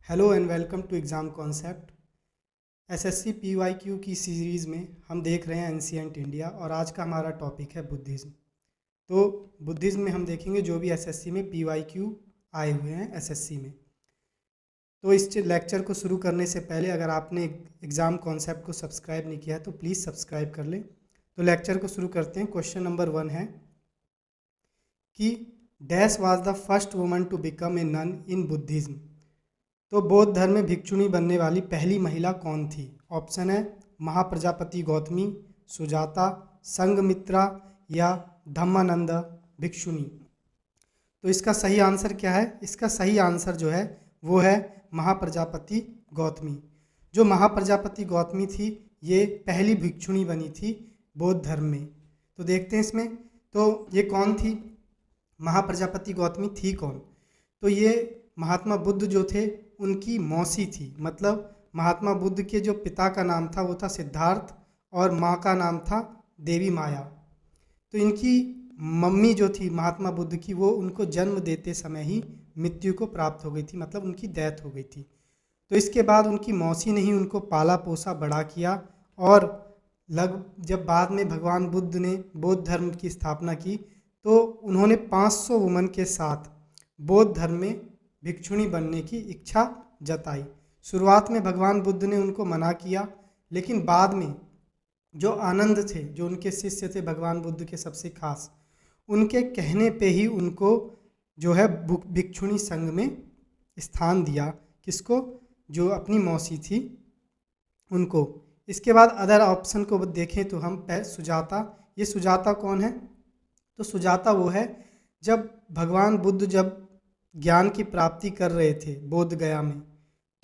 Hello and welcome to exam concept. SSC PYQ की series में हम देख रहे हैं एंशिएंट इंडिया और आज का हमारा टॉपिक है बुद्धिज़्म। तो बुद्धिज़्म में हम देखेंगे जो भी एसएससी में पीवाईक्यू आए हुए हैं एसएससी में। तो इस लेक्चर को शुरू करने से पहले अगर आपने एग्ज़ाम कॉन्सेप्ट को सब्सक्राइब नहीं किया है तो प्लीज़ सब्सक्राइब कर लें। तो लेक्चर को शुरू करते हैं। क्वेश्चन नंबर 1 है कि dash was the first woman to become a nun in Buddhism. तो बौद्ध धर्म में भिक्षुणी बनने वाली पहली महिला कौन थी? ऑप्शन है महाप्रजापति गौतमी, सुजाता, संघमित्रा या धम्मानंद भिक्षुणी। तो इसका सही आंसर क्या है? इसका सही आंसर जो है वो है महाप्रजापति गौतमी। जो महाप्रजापति गौतमी थी ये पहली भिक्षुणी बनी थी बौद्ध धर्म में। तो देखते हैं इसमें, तो ये कौन थी? महाप्रजापति गौतमी थी कौन? तो ये महात्मा बुद्ध जो थे उनकी मौसी थी। मतलब महात्मा बुद्ध के जो पिता का नाम था वो था सिद्धार्थ और माँ का नाम था देवी माया। तो इनकी मम्मी जो थी महात्मा बुद्ध की वो उनको जन्म देते समय ही मृत्यु को प्राप्त हो गई थी, मतलब उनकी डेथ हो गई थी। तो इसके बाद उनकी मौसी ने ही उनको पाला पोसा बड़ा किया और जब बाद में भगवान बुद्ध ने बौद्ध धर्म की स्थापना की तो उन्होंने 500 वुमन के साथ बौद्ध धर्म में भिक्षुणी बनने की इच्छा जताई। शुरुआत में भगवान बुद्ध ने उनको मना किया, लेकिन बाद में जो आनंद थे, जो उनके शिष्य थे भगवान बुद्ध के सबसे खास, उनके कहने पे ही उनको जो है भिक्षुणी संघ में स्थान दिया। किसको? जो अपनी मौसी थी उनको। इसके बाद अदर ऑप्शन को देखें तो हम सुजाता। ये सुजाता कौन है? तो सुजाता वो है जब भगवान बुद्ध जब ज्ञान की प्राप्ति कर रहे थे बोध गया में,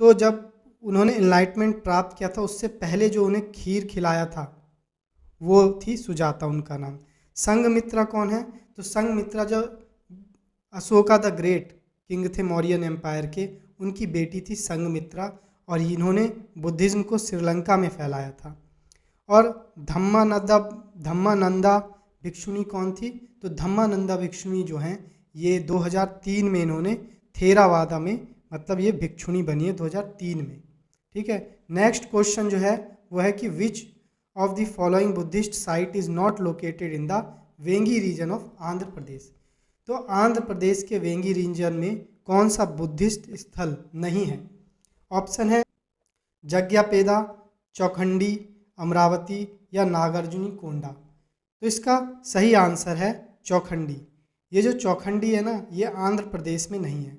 तो जब उन्होंने एनलाइटमेंट प्राप्त किया था उससे पहले जो उन्हें खीर खिलाया था वो थी सुजाता, उनका नाम। संघमित्रा कौन है? तो संघमित्रा जो अशोका द ग्रेट किंग थे मौर्यन एम्पायर के, उनकी बेटी थी संघमित्रा और इन्होंने बुद्धिज़्म को श्रीलंका में फैलाया था। और धम्मानंदा भिक्षुणी कौन थी? तो धम्मानंदा भिक्षुणी जो हैं ये 2003 में इन्होंने थेरावादा में, मतलब ये भिक्षुणी बनी है 2003 में। ठीक है। नेक्स्ट क्वेश्चन जो है वो है कि which of the following Buddhist site is not located in the Vengi region of Andhra Pradesh. तो आंध्र प्रदेश के वेंगी रीजन में कौन सा बुद्धिस्ट स्थल नहीं है? ऑप्शन है जग्यापेदा, चौखंडी, अमरावती या नागार्जुनी कोंडा। तो इसका सही आंसर है चौखंडी। ये जो चौखंडी है ना, ये आंध्र प्रदेश में नहीं है।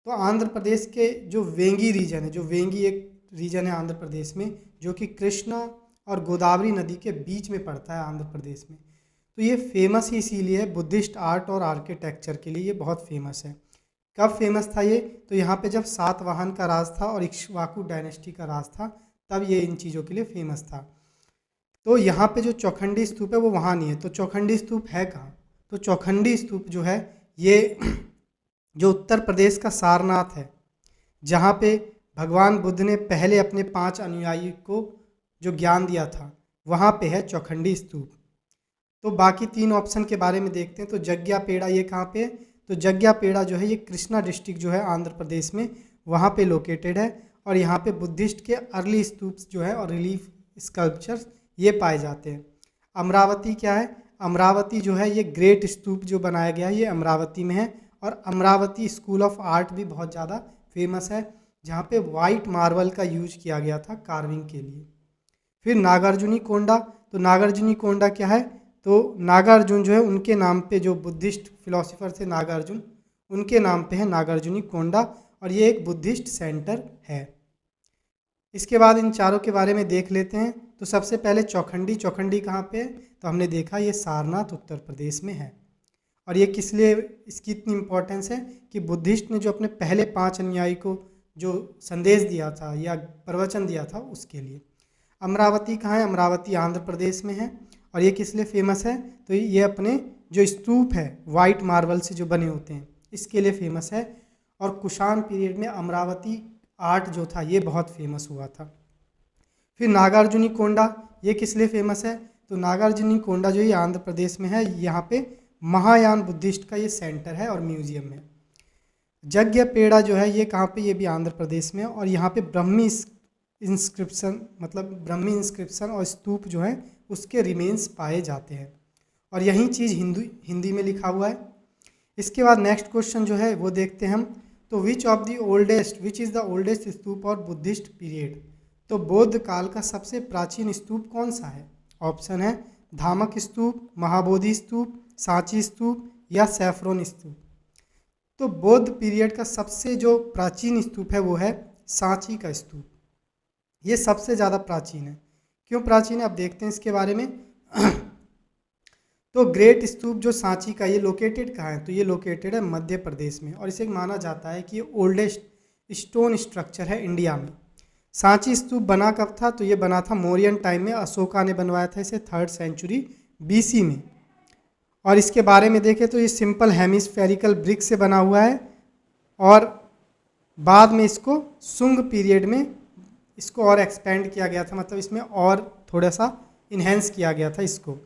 तो आंध्र प्रदेश के जो वेंगी रीजन है, जो वेंगी एक रीजन है आंध्र प्रदेश में जो कि कृष्णा और गोदावरी नदी के बीच में पड़ता है आंध्र प्रदेश में। तो ये फेमस ही इसीलिए है बुद्धिस्ट आर्ट और आर्किटेक्चर के लिए, ये बहुत फेमस है। कब फेमस था ये? तो यहाँ पे जब सातवाहन का राज था और इक्ष्वाकु डायनेस्टी का राज था, तब ये इन चीज़ों के लिए फेमस था। तो यहाँ पे जो चौखंडी स्तूप है वो वहाँ नहीं है। तो चौखंडी स्तूप है कहाँ? तो चौखंडी स्तूप जो है ये जो उत्तर प्रदेश का सारनाथ है, जहाँ पे भगवान बुद्ध ने पहले अपने 5 अनुयायी को जो ज्ञान दिया था, वहाँ पे है चौखंडी स्तूप। तो बाकी 3 ऑप्शन के बारे में देखते हैं। तो जग्यापेड़ा ये कहाँ पे है? तो जग्यापेड़ा जो है ये कृष्णा डिस्ट्रिक्ट जो है आंध्र प्रदेश में, वहाँ पे लोकेटेड है। और यहाँ पे बुद्धिस्ट के अर्ली स्तूप्स जो है और रिलीफ स्कल्पचर्स ये पाए जाते हैं। अमरावती क्या है? अमरावती जो है ये ग्रेट स्तूप जो बनाया गया है ये अमरावती में है। और अमरावती स्कूल ऑफ आर्ट भी बहुत ज़्यादा फेमस है, जहाँ पे वाइट मार्बल का यूज किया गया था कार्विंग के लिए। फिर नागार्जुनी कोंडा। तो नागार्जुनी कोंडा क्या है? तो नागार्जुन जो है उनके नाम पे, जो बुद्धिस्ट फिलोसोफर थे नागार्जुन, उनके नाम पे है नागार्जुनी कोंडा और ये एक बुद्धिस्ट सेंटर है। इसके बाद इन चारों के बारे में देख लेते हैं। तो सबसे पहले चौखंडी। चौखंडी कहाँ पे है? तो हमने देखा ये सारनाथ उत्तर प्रदेश में है। और ये किस लिए इसकी इतनी इम्पोर्टेंस है कि बुद्धिस्ट ने जो अपने पहले 5 अनुयायी को जो संदेश दिया था या प्रवचन दिया था उसके लिए। अमरावती कहाँ है? अमरावती आंध्र प्रदेश में है। और ये किस लिए फेमस है? तो ये अपने जो स्तूप है वाइट मार्बल से जो बने होते हैं इसके लिए फेमस है। और कुषाण पीरियड में अमरावती आर्ट जो था ये बहुत फेमस हुआ था। फिर नागार्जुनी कोंडा, ये किस लिए फेमस है? तो नागार्जुनी कोंडा जो ये आंध्र प्रदेश में है, यहाँ पे महायान बुद्धिस्ट का ये सेंटर है और म्यूजियम है। जग्ञपेड़ा जो है ये कहाँ पे, ये भी आंध्र प्रदेश में है। और यहाँ पे ब्रह्मी इंस्क्रिप्शन, मतलब ब्रह्मी इंस्क्रिप्शन और स्तूप जो है उसके रिमेन्स पाए जाते हैं। और यही चीज़ हिंदी में लिखा हुआ है। इसके बाद नेक्स्ट क्वेश्चन जो है वो देखते हैं हम। तो विच इज़ द ओल्डेस्ट स्तूप और बुद्धिस्ट पीरियड। तो बौद्ध काल का सबसे प्राचीन स्तूप कौन सा है? ऑप्शन है धामक स्तूप, महाबोधि स्तूप, सांची स्तूप या सैफरोन स्तूप। तो बौद्ध पीरियड का सबसे जो प्राचीन स्तूप है वो है सांची का स्तूप। ये सबसे ज़्यादा प्राचीन है। क्यों प्राचीन है अब देखते हैं इसके बारे में। तो ग्रेट स्तूप जो सांची का, ये लोकेटेड कहाँ है? तो ये लोकेटेड है मध्य प्रदेश में, और इसे माना जाता है कि ये ओल्डेस्ट स्टोन स्ट्रक्चर है इंडिया में। सांची स्तूप बना कब था? तो ये बना था मौर्यन टाइम में, अशोका ने बनवाया था इसे 3rd सेंचुरी BC में। और इसके बारे में देखें तो ये सिंपल हेमिस्फेरिकल ब्रिक से बना हुआ है, और बाद में इसको सुंग पीरियड में इसको और एक्सपेंड किया गया था, मतलब इसमें और थोड़ा सा इन्हेंस किया गया था इसको।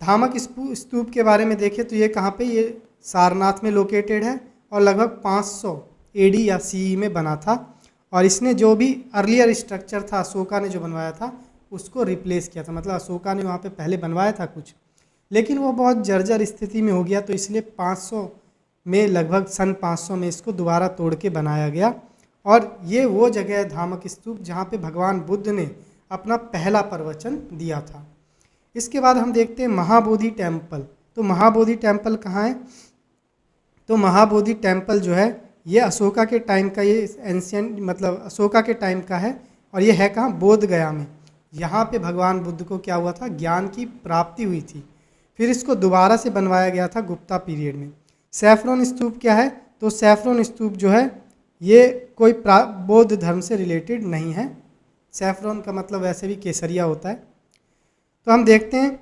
धामक स्तूप के बारे में देखें तो ये कहाँ पे, ये सारनाथ में लोकेटेड है, और लगभग 500 AD या CE में बना था। और इसने जो भी अर्लियर स्ट्रक्चर था अशोका ने जो बनवाया था उसको रिप्लेस किया था, मतलब अशोका ने वहाँ पे पहले बनवाया था कुछ, लेकिन वो बहुत जर्जर स्थिति में हो गया, तो इसलिए 500 में, लगभग सन 500 में इसको दोबारा तोड़ के बनाया गया। और ये वो जगह है धामक स्तूप जहाँ पे भगवान बुद्ध ने अपना पहला प्रवचन दिया था। इसके बाद हम देखते हैं महाबोधि टेम्पल। तो महाबोधि टेम्पल कहाँ है? तो महाबोधि टेम्पल जो है ये अशोका के टाइम का, ये एंशियंट मतलब अशोका के टाइम का है, और ये है कहाँ? बोध गया में। यहाँ पे भगवान बुद्ध को क्या हुआ था? ज्ञान की प्राप्ति हुई थी। फिर इसको दोबारा से बनवाया गया था गुप्ता पीरियड में। सैफरोन स्तूप क्या है? तो सैफरोन स्तूप जो है ये कोई बौद्ध धर्म से रिलेटेड नहीं है। सैफरोन का मतलब वैसे भी केसरिया होता है। तो हम देखते हैं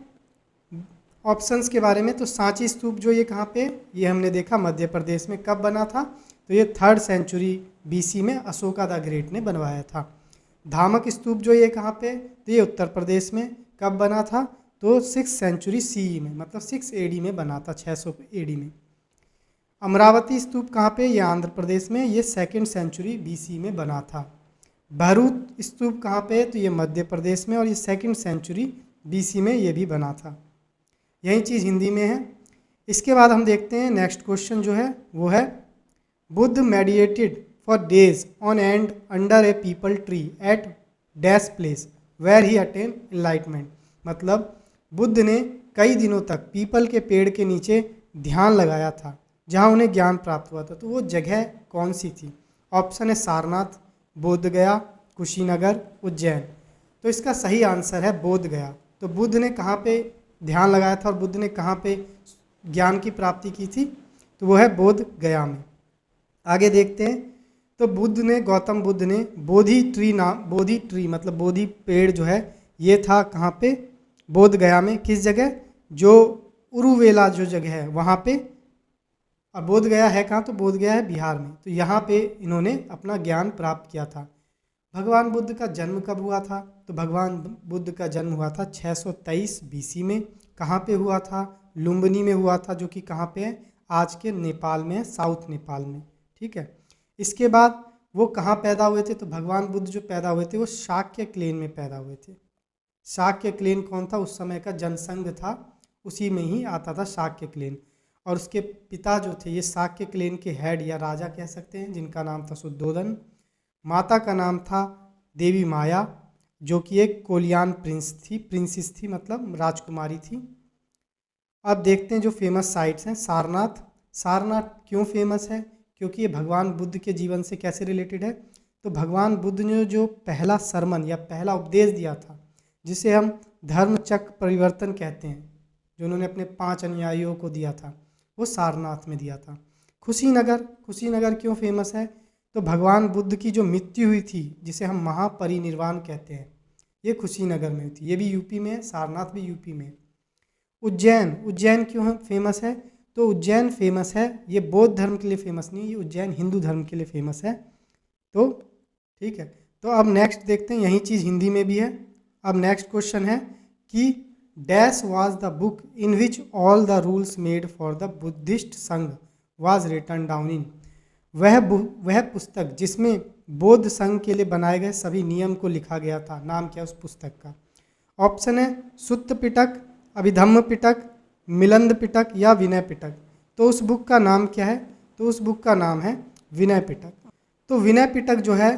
ऑप्शंस के बारे में। तो सांची स्तूप जो ये कहाँ पे, ये हमने देखा मध्य प्रदेश में। कब बना था? तो ये 3rd सेंचुरी BC में अशोका द ग्रेट ने बनवाया था। धामक स्तूप जो ये कहाँ पे, तो ये उत्तर प्रदेश में। कब बना था? तो 6th सेंचुरी CE में, मतलब 6 AD में बना था, 600 AD में। अमरावती स्तूप कहाँ पे? ये आंध्र प्रदेश में, ये 2nd सेंचुरी BC में बना था। भरूच स्तूप कहाँ पे? तो ये मध्य प्रदेश में, और ये 2nd सेंचुरी BC में ये भी बना था। यही चीज़ हिंदी में है। इसके बाद हम देखते हैं नेक्स्ट क्वेश्चन जो है वो है, Buddha meditated for days on and under a peepal tree at dash place where he attain enlightenment. मतलब बुद्ध ने कई दिनों तक पीपल के पेड़ के नीचे ध्यान लगाया था जहाँ उन्हें ज्ञान प्राप्त हुआ था। तो वो जगह कौन सी थी? ऑप्शन है सारनाथ, बोध गया, कुशीनगर, उज्जैन। तो इसका सही आंसर है बोध गया। तो बुद्ध ने कहाँ पे ध्यान लगाया था और बुद्ध ने कहाँ पे ज्ञान की प्राप्ति की थी? तो वो है बोध गया में। आगे देखते हैं। तो गौतम बुद्ध ने बोधि ट्री मतलब बोधि पेड़ जो है ये था कहाँ पे? बोध गया में। किस जगह? जो उरुवेला जो जगह है वहाँ पे। और बोध गया है कहाँ? तो बोध गया है बिहार में। तो यहाँ पे इन्होंने अपना ज्ञान प्राप्त किया था। भगवान बुद्ध का जन्म कब हुआ था? तो भगवान बुद्ध का जन्म हुआ था 623 BC में। कहाँ पे हुआ था? लुम्बिनी में हुआ था, जो कि कहाँ पे है? आज के नेपाल में है, साउथ नेपाल में। ठीक है। इसके बाद वो कहाँ पैदा हुए थे? तो भगवान बुद्ध जो पैदा हुए थे वो शाक्य क्लेन में पैदा हुए थे। शाक्य क्लेन कौन था? उस समय का जनसंघ था, उसी में ही आता था शाक्य क्लेन। और उसके पिता जो थे ये शाक्य क्लेन के हेड या राजा कह सकते हैं, जिनका नाम था शुद्धोधन। माता का नाम था देवी माया, जो कि एक कोलियान प्रिंसेस थी, मतलब राजकुमारी थी। अब देखते हैं जो फेमस साइट्स हैं। सारनाथ क्यों फेमस है? क्योंकि ये भगवान बुद्ध के जीवन से कैसे रिलेटेड है? तो भगवान बुद्ध ने जो पहला सरमन या पहला उपदेश दिया था, जिसे हम धर्म चक्र परिवर्तन कहते हैं, जो उन्होंने अपने 5 अनुयायियों को दिया था, वो सारनाथ में दिया था। कुशीनगर क्यों फेमस है? तो भगवान बुद्ध की जो मृत्यु हुई थी, जिसे हम महापरिनिर्वाण कहते हैं, ये कुशीनगर में हुई थी। ये भी यूपी में है, सारनाथ भी यूपी में है। उज्जैन क्यों फेमस है? तो उज्जैन फेमस है, ये बौद्ध धर्म के लिए फेमस नहीं, ये उज्जैन हिंदू धर्म के लिए फेमस है। तो ठीक है। तो अब नेक्स्ट देखते हैं, यही चीज़ हिंदी में भी है। अब नेक्स्ट क्वेश्चन है कि dash was the book in which all the rules made for the Buddhist संघ वाज रिटन डाउन इन। वह पुस्तक जिसमें बौद्ध संघ के लिए बनाए गए सभी नियम को लिखा गया था, नाम क्या है उस पुस्तक का? ऑप्शन है सुत्त पिटक, अभिधम्म पिटक, मिलिंद पिटक या विनय पिटक। तो उस बुक का नाम क्या है? तो उस बुक का नाम है विनय पिटक। तो विनय पिटक जो है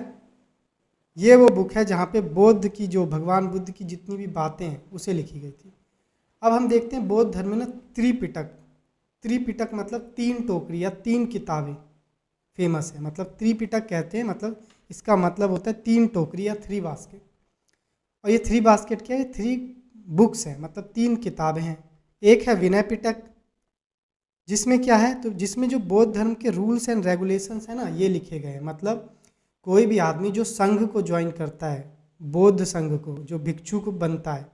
ये वो बुक है जहाँ पे बौद्ध की, जो भगवान बुद्ध की जितनी भी बातें हैं उसे लिखी गई थी। अब हम देखते हैं बौद्ध धर्म में ना त्रिपिटक, त्रिपिटक मतलब 3 टोकरी या 3 किताबें फेमस है। मतलब त्रिपिटक कहते हैं, मतलब इसका मतलब होता है 3 टोकरी या 3 बास्केट। और ये 3 बास्केट क्या है? 3 बुक्स हैं, मतलब 3 किताबें हैं। एक है विनय पिटक, जिसमें क्या है? तो जिसमें जो बौद्ध धर्म के रूल्स एंड रेगुलेशंस है ना ये लिखे गए हैं। मतलब कोई भी आदमी जो संघ को ज्वाइन करता है, बौद्ध संघ को, जो भिक्षु को बनता है,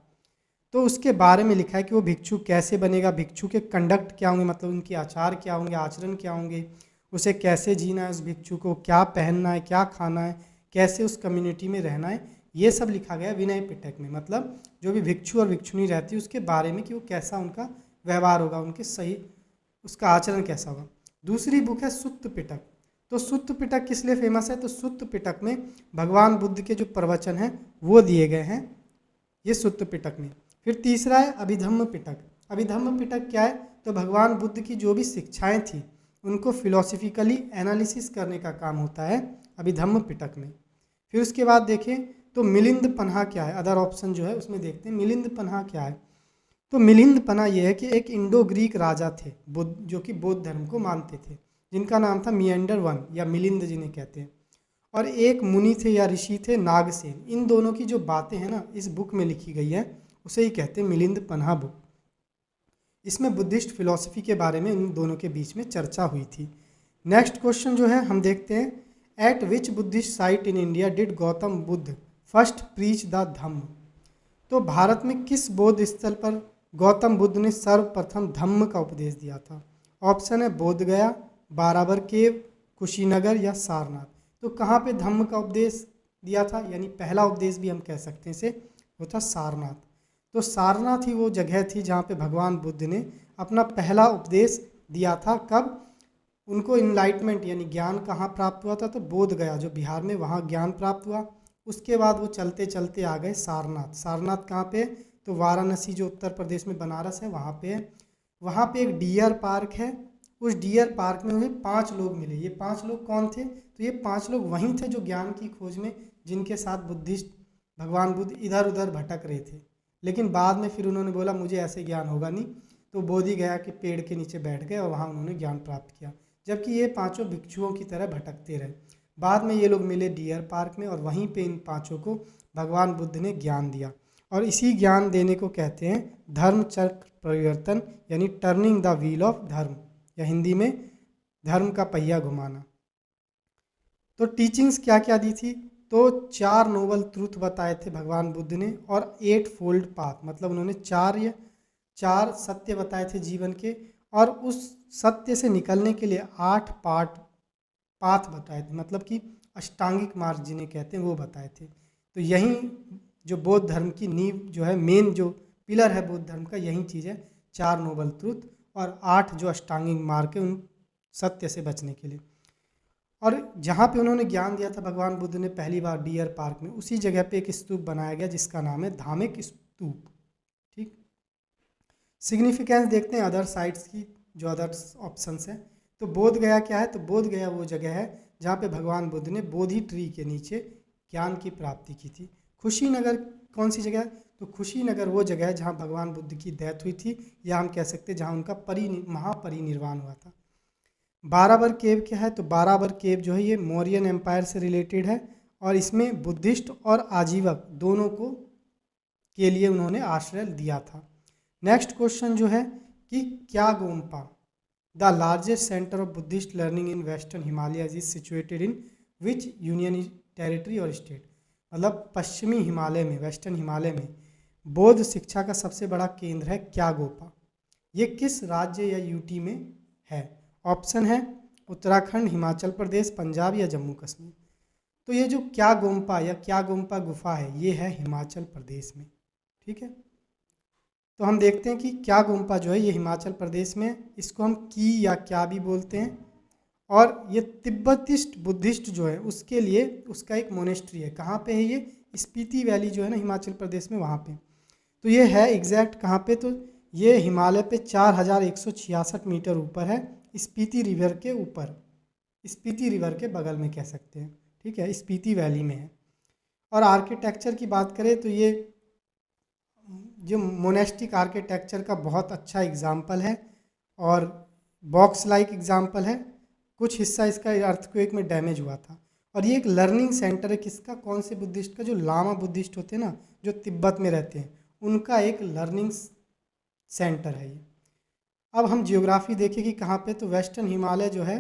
तो उसके बारे में लिखा है कि वो भिक्षु कैसे बनेगा, भिक्षु के कंडक्ट क्या होंगे, मतलब उनके आचार क्या होंगे, आचरण क्या होंगे, उसे कैसे जीना है, उस भिक्षु को क्या पहनना है, क्या खाना है, कैसे उस कम्युनिटी में रहना है, ये सब लिखा गया है विनय पिटक में। मतलब जो भी भिक्षु और भिक्षुणी रहती है उसके बारे में कि वो कैसा उनका व्यवहार होगा, उनके सही उसका आचरण कैसा होगा। दूसरी बुक है सुत्त पिटक। तो सुत्त पिटक किस लिए फेमस है? तो सुत्त पिटक में भगवान बुद्ध के जो प्रवचन हैं वो दिए गए हैं, ये सुत्त पिटक में। फिर तीसरा है अभिधम्म पिटक। अभिधम्म पिटक क्या है? तो भगवान बुद्ध की जो भी शिक्षाएं थी उनको फिलोसफिकली एनालिसिस करने का काम होता है अभिधम्म पिटक में। फिर उसके बाद देखें तो मिलिंद पन्हा क्या है? अदर ऑप्शन जो है उसमें देखते हैं मिलिंद पन्हा क्या है। तो मिलिंद पन्हा ये है कि एक इंडो ग्रीक राजा थे बुद्ध, जो कि बौद्ध धर्म को मानते थे, जिनका नाम था मियंडर वन या मिलिंद जिन्हें कहते हैं। और एक मुनि थे या ऋषि थे नागसेन। इन दोनों की जो बातें हैं ना इस बुक में लिखी गई है उसे ही कहते हैं मिलिंद पन्हा बुक। इसमें बुद्धिस्ट फिलॉसफी के बारे में इन दोनों के बीच में चर्चा हुई थी। नेक्स्ट क्वेश्चन जो है हम देखते हैं, at which Buddhist site in India did Gautam Buddha first preach the Dhamma. तो भारत में किस बौद्ध स्थल पर गौतम बुद्ध ने सर्वप्रथम धम्म का उपदेश दिया था? ऑप्शन है बोध गया, बाराबर केव, कुशीनगर या सारनाथ। तो कहाँ पे धम्म का उपदेश दिया था, यानी पहला उपदेश भी हम कह सकते हैं इसे, वो था सारनाथ। तो सारनाथ ही वो जगह थी जहाँ पे भगवान बुद्ध ने अपना पहला उपदेश दिया था। कब उनको इनलाइटमेंट यानी ज्ञान कहाँ प्राप्त हुआ था? तो बोध गया जो बिहार में, वहाँ ज्ञान प्राप्त हुआ। उसके बाद वो चलते चलते आ गए सारनाथ। सारनाथ कहाँ पे? तो वाराणसी जो उत्तर प्रदेश में बनारस है वहाँ पे है। वहाँ पे एक डियर पार्क है। उस डियर पार्क में उन्हें 5 लोग मिले। ये 5 लोग कौन थे? तो ये 5 लोग वहीं थे जो ज्ञान की खोज में, जिनके साथ बुद्धिस्ट भगवान बुद्ध इधर उधर भटक रहे थे। लेकिन बाद में फिर उन्होंने बोला मुझे ऐसे ज्ञान होगा नहीं, तो बोधि गया के पेड़ के नीचे बैठ गए और वहाँ उन्होंने ज्ञान प्राप्त किया। जबकि ये 5 भिक्षुओं की तरह भटकते रहे। बाद में ये लोग मिले डियर पार्क में और वहीं पे इन 5 को भगवान बुद्ध ने ज्ञान दिया। और इसी ज्ञान देने को कहते हैं धर्म चक्र परिवर्तन, यानी टर्निंग द व्हील ऑफ धर्म, या हिंदी में धर्म का पहिया घुमाना। तो टीचिंग्स क्या क्या दी थी? तो 4 नोबल ट्रूथ बताए थे भगवान बुद्ध ने, और 8 फोल्ड पाथ, मतलब उन्होंने 4 सत्य बताए थे जीवन के, और उस सत्य से निकलने के लिए 8 पाथ बताए थे, मतलब कि अष्टांगिक मार्ग जिन्हें कहते हैं वो बताए थे। तो यही जो बौद्ध धर्म की नींव जो है, मेन जो पिलर है बौद्ध धर्म का, यही चीज़ है 4 नोबल ट्रूथ और 8 जो अष्टांगिक मार्ग है उन सत्य से बचने के लिए। और जहाँ पे उन्होंने ज्ञान दिया था भगवान बुद्ध ने पहली बार डियर पार्क में, उसी जगह पे एक स्तूप बनाया गया जिसका नाम है धामिक स्तूप। ठीक, सिग्निफिकेंस देखते हैं अदर साइट्स की, जो अदर ऑप्शंस हैं। तो बोध गया क्या है? तो बोध गया वो जगह है जहाँ पे भगवान बुद्ध ने बोधि ट्री के नीचे ज्ञान की प्राप्ति की थी। खुशीनगर कौन सी जगह है? तो खुशीनगर वो जगह है जहाँ भगवान बुद्ध की डेथ हुई थी, या हम कह सकते हैं जहाँ उनका महापरिनिर्वाण हुआ था। बाराबर केव क्या है? तो बाराबर केव जो है ये मौर्यन एम्पायर से रिलेटेड है, और इसमें बुद्धिस्ट और आजीवक दोनों को के लिए उन्होंने आश्रय दिया था। नेक्स्ट क्वेश्चन जो है कि क्या Gompa the largest centre of Buddhist learning in western Himalayas is situated in which union territory और स्टेट। मतलब पश्चिमी हिमालय में, वेस्टर्न हिमालय में बौद्ध शिक्षा का सबसे बड़ा केंद्र है क्या गोपा। ये किस राज्य या यूटी में है? ऑप्शन है उत्तराखंड, हिमाचल प्रदेश, पंजाब या जम्मू कश्मीर। तो ये जो क्या गोम्पा या क्या गोम्पा गुफा है ये है हिमाचल प्रदेश में। ठीक है, तो हम देखते हैं कि क्या गोम्पा जो है ये हिमाचल प्रदेश में, इसको हम की या क्या भी बोलते हैं, और ये तिब्बतिस्ट बुद्धिस्ट जो है उसके लिए उसका एक मोनेस्ट्री है। कहाँ पे है ये? स्पीति वैली जो है ना हिमाचल प्रदेश में, वहाँ पे। तो ये है एग्जैक्ट कहाँ पे? तो ये हिमालय पे 4166 मीटर ऊपर है, स्पीति रिवर के ऊपर, स्पीति रिवर के बगल में कह सकते हैं। ठीक है, स्पीति वैली में है। और आर्किटेक्चर की बात करें तो ये जो मोनेस्टिक आर्किटेक्चर का बहुत अच्छा एग्जाम्पल है और बॉक्स लाइक एग्जाम्पल है। कुछ हिस्सा इसका अर्थक्वेक में डैमेज हुआ था। और ये एक लर्निंग सेंटर है किसका? कौन से बुद्धिस्ट का? जो लामा बुद्धिस्ट होते हैं ना, जो तिब्बत में रहते हैं, उनका एक लर्निंग सेंटर है ये। अब हम जियोग्राफी देखें कि कहाँ पे, तो वेस्टर्न हिमालय जो है,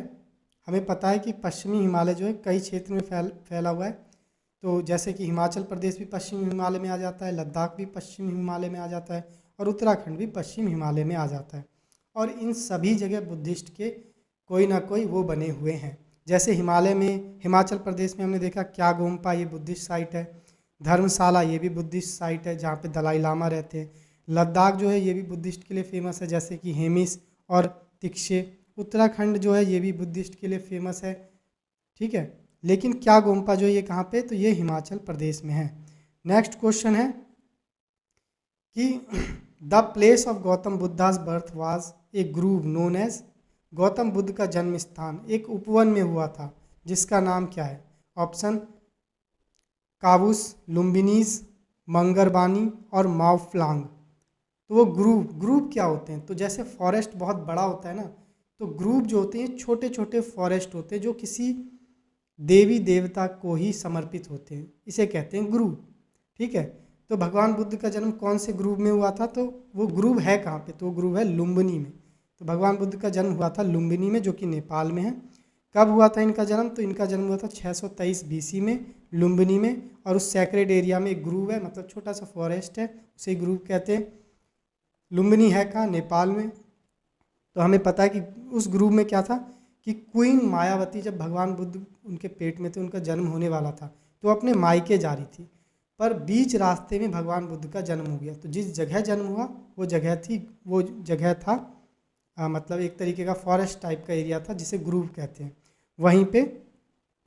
हमें पता है कि पश्चिमी हिमालय जो है कई क्षेत्र में फैला हुआ है। तो जैसे कि हिमाचल प्रदेश भी पश्चिम हिमालय में आ जाता है, लद्दाख भी पश्चिम हिमालय में आ जाता है, और उत्तराखंड भी पश्चिम हिमालय में आ जाता है। और इन सभी जगह बुद्धिस्ट के कोई ना कोई वो बने हुए हैं। जैसे हिमालय में, हिमाचल प्रदेश में हमने देखा क्या गोम्पा, ये बुद्धिस्ट साइट है। धर्मशाला ये भी बुद्धिस्ट साइट है जहाँ पे दलाई लामा रहते हैं। लद्दाख जो है ये भी बुद्धिस्ट के लिए फेमस है, जैसे कि हेमिस और तिक्शे। उत्तराखंड जो है ये भी बुद्धिस्ट के लिए फेमस है। ठीक है, लेकिन क्या गोम्पा जो ये कहाँ पे? तो ये हिमाचल प्रदेश में है। नेक्स्ट क्वेश्चन है कि the place of Gautam Buddha's birth was a grove known as. Gautam Buddha का जन्म स्थान एक उपवन में हुआ था जिसका नाम क्या है? ऑप्शन काबूस, लुम्बिनीज, मंगरबानी और माओफ्लांग। तो वो ग्रुप क्या होते हैं? तो जैसे फॉरेस्ट बहुत बड़ा होता है ना, तो ग्रुप जो होते हैं छोटे छोटे फॉरेस्ट होते हैं जो किसी देवी देवता को ही समर्पित होते हैं, इसे कहते हैं ग्रुप। ठीक है, तो भगवान बुद्ध का जन्म कौन से ग्रुप में हुआ था? तो वो ग्रुप है कहाँ पे? तो वो ग्रुप है लुम्बिनी में। तो भगवान बुद्ध का जन्म हुआ था लुम्बिनी में, जो कि नेपाल में है। कब हुआ था इनका जन्म? तो इनका जन्म हुआ था 623 बीसी में लुम्बिनी में। और उस सैक्रेड एरिया में एक ग्रुप है, मतलब छोटा सा फॉरेस्ट है, उसे ग्रुप कहते हैं। लुम्बिनी है कहाँ? नेपाल में। तो हमें पता है कि उस ग्रुप में क्या था कि क्वीन मायावती, जब भगवान बुद्ध उनके पेट में थे, उनका जन्म होने वाला था, तो अपने मायके जा रही थी, पर बीच रास्ते में भगवान बुद्ध का जन्म हो गया। तो जिस जगह जन्म हुआ वो जगह था मतलब एक तरीके का फॉरेस्ट टाइप का एरिया था जिसे ग्रुप कहते हैं। वहीं पे